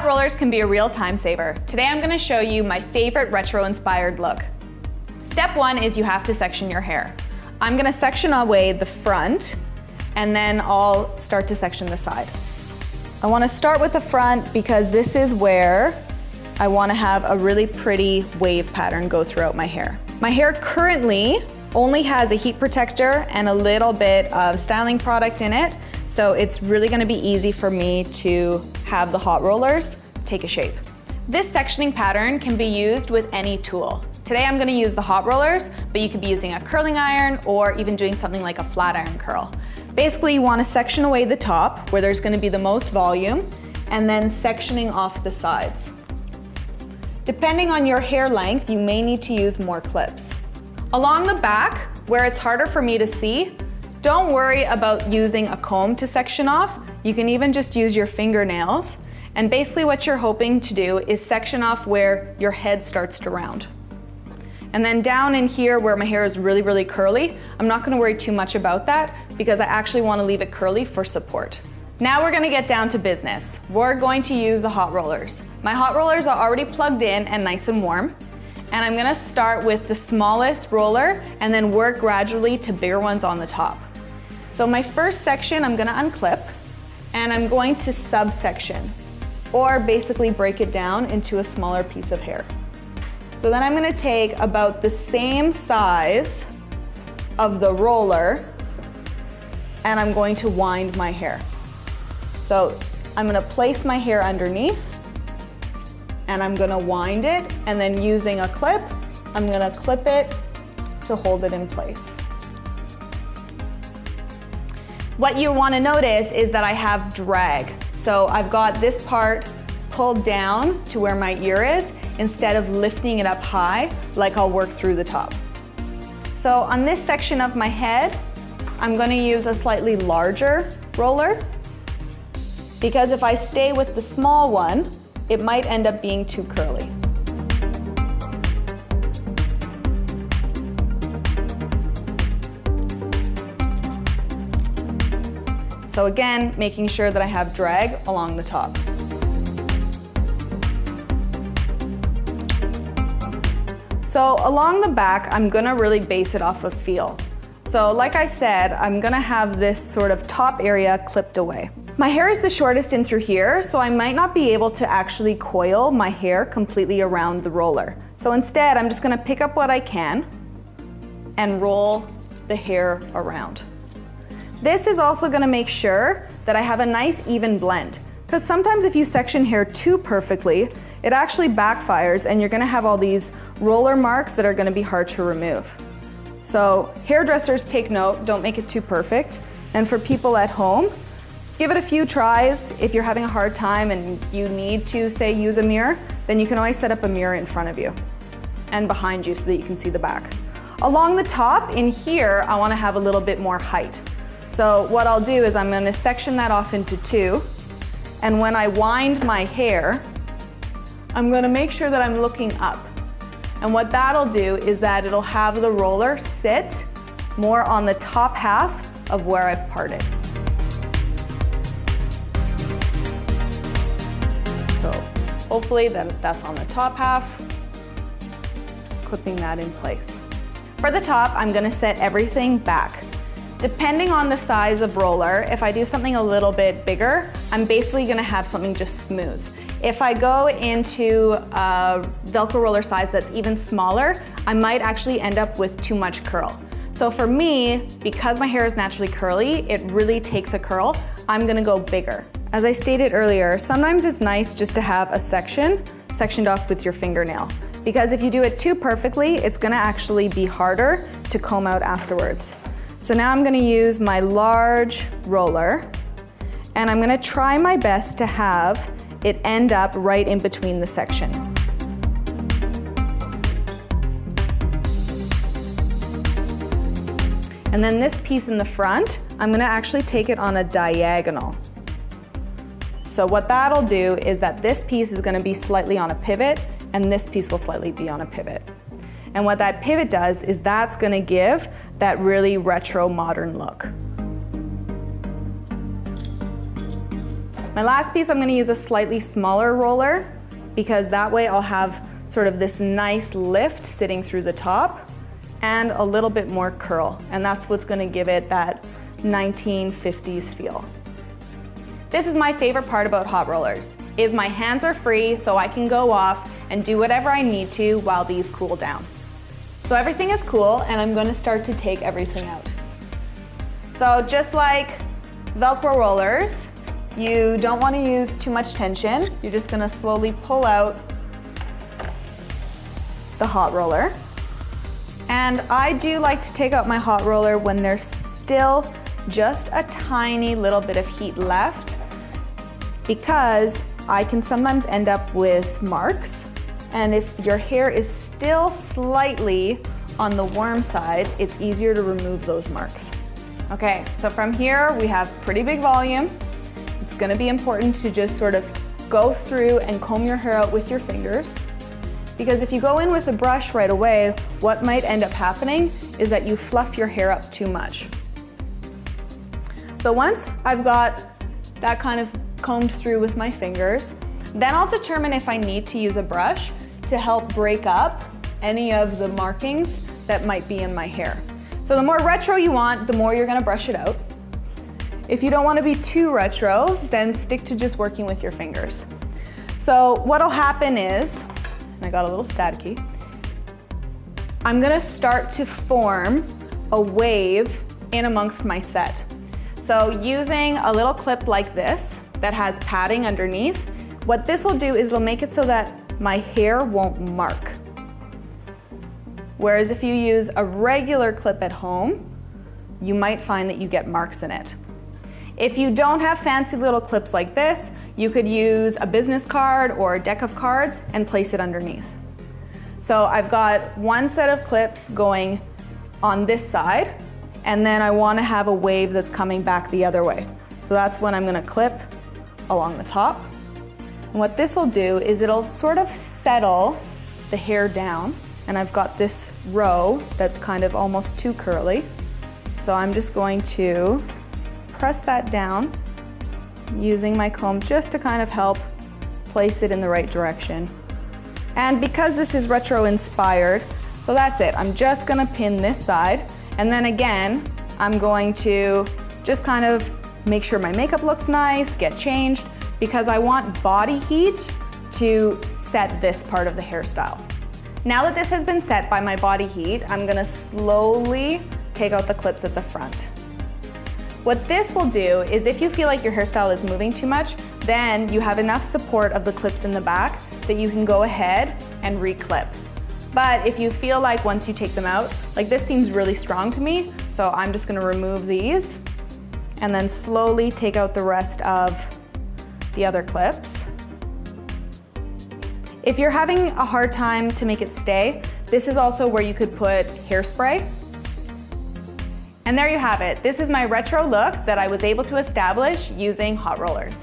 Hot rollers can be a real time saver. Today I'm gonna show you my favorite retro-inspired look. Step one is you have to section your hair. I'm gonna section away the front, and then I'll start to section the side. I wanna start with the front because this is where I wanna have a really pretty wave pattern go throughout my hair. My hair currently only has a heat protector and a little bit of styling product in it, so it's really gonna be easy for me to have the hot rollers take a shape. This sectioning pattern can be used with any tool. Today I'm gonna use the hot rollers, but you could be using a curling iron or even doing something like a flat iron curl. Basically, you wanna section away the top where there's gonna be the most volume, and then sectioning off the sides. Depending on your hair length, you may need to use more clips. Along the back, where it's harder for me to see, don't worry about using a comb to section off. You can even just use your fingernails. And basically what you're hoping to do is section off where your head starts to round. And then down in here where my hair is really, really curly, I'm not gonna worry too much about that because I actually wanna leave it curly for support. Now we're gonna get down to business. We're going to use the hot rollers. My hot rollers are already plugged in and nice and warm. And I'm gonna start with the smallest roller and then work gradually to bigger ones on the top. So my first section, I'm gonna unclip and I'm going to subsection, or basically break it down into a smaller piece of hair. So then I'm gonna take about the same size of the roller and I'm going to wind my hair. So I'm gonna place my hair underneath and I'm gonna wind it, and then using a clip, I'm gonna clip it to hold it in place. What you wanna notice is that I have drag. So I've got this part pulled down to where my ear is instead of lifting it up high like I'll work through the top. So on this section of my head, I'm gonna use a slightly larger roller because if I stay with the small one, it might end up being too curly. So again, making sure that I have drag along the top. So along the back, I'm gonna really base it off of feel. So like I said, I'm gonna have this sort of top area clipped away. My hair is the shortest in through here, so I might not be able to actually coil my hair completely around the roller. So instead, I'm just gonna pick up what I can and roll the hair around. This is also gonna make sure that I have a nice even blend, because sometimes if you section hair too perfectly, it actually backfires and you're gonna have all these roller marks that are gonna be hard to remove. So hairdressers, take note, don't make it too perfect. And for people at home, give it a few tries. If you're having a hard time and you need to, say, use a mirror, then you can always set up a mirror in front of you and behind you so that you can see the back. Along the top, in here, I wanna have a little bit more height. So what I'll do is I'm gonna section that off into two, and when I wind my hair, I'm gonna make sure that I'm looking up. And what that'll do is that it'll have the roller sit more on the top half of where I've parted. So hopefully that's on the top half, clipping that in place. For the top, I'm gonna set everything back. Depending on the size of roller, if I do something a little bit bigger, I'm basically gonna have something just smooth. If I go into a Velcro roller size that's even smaller, I might actually end up with too much curl. So for me, because my hair is naturally curly, it really takes a curl. I'm gonna go bigger. As I stated earlier, sometimes it's nice just to have a sectioned off with your fingernail. Because if you do it too perfectly, it's gonna actually be harder to comb out afterwards. So now I'm gonna use my large roller, and I'm gonna try my best to have it end up right in between the section. And then this piece in the front, I'm gonna actually take it on a diagonal. So what that'll do is that this piece is gonna be slightly on a pivot, and this piece will slightly be on a pivot. And what that pivot does is that's gonna give that really retro modern look. My last piece, I'm gonna use a slightly smaller roller because that way I'll have sort of this nice lift sitting through the top and a little bit more curl. And that's what's gonna give it that 1950s feel. This is my favorite part about hot rollers, is my hands are free so I can go off and do whatever I need to while these cool down. So everything is cool and I'm gonna start to take everything out. So just like Velcro rollers, you don't want to use too much tension. You're just gonna slowly pull out the hot roller. And I do like to take out my hot roller when there's still just a tiny little bit of heat left, because I can sometimes end up with marks. And if your hair is still slightly on the warm side, it's easier to remove those marks. Okay, so from here we have pretty big volume. It's gonna be important to just sort of go through and comb your hair out with your fingers, because if you go in with a brush right away, what might end up happening is that you fluff your hair up too much. So once I've got that kind of combed through with my fingers, then I'll determine if I need to use a brush to help break up any of the markings that might be in my hair. So the more retro you want, the more you're gonna brush it out. If you don't wanna be too retro, then stick to just working with your fingers. So what'll happen is, and I got a little staticky, I'm gonna start to form a wave in amongst my set. So using a little clip like this that has padding underneath, what this will do is it'll make it so that my hair won't mark. Whereas if you use a regular clip at home, you might find that you get marks in it. If you don't have fancy little clips like this, you could use a business card or a deck of cards and place it underneath. So I've got one set of clips going on this side, and then I want to have a wave that's coming back the other way. So that's when I'm going to clip along the top. And what this will do is it'll sort of settle the hair down. And I've got this row that's kind of almost too curly. So I'm just going to press that down using my comb just to kind of help place it in the right direction. And because this is retro inspired, so that's it. I'm just gonna pin this side. And then again, I'm going to just kind of make sure my makeup looks nice, get changed, because I want body heat to set this part of the hairstyle. Now that this has been set by my body heat, I'm gonna slowly take out the clips at the front. What this will do is if you feel like your hairstyle is moving too much, then you have enough support of the clips in the back that you can go ahead and re-clip. But if you feel like once you take them out, like this seems really strong to me, so I'm just gonna remove these and then slowly take out the rest of the other clips. If you're having a hard time to make it stay, this is also where you could put hairspray. And there you have it. This is my retro look that I was able to establish using hot rollers.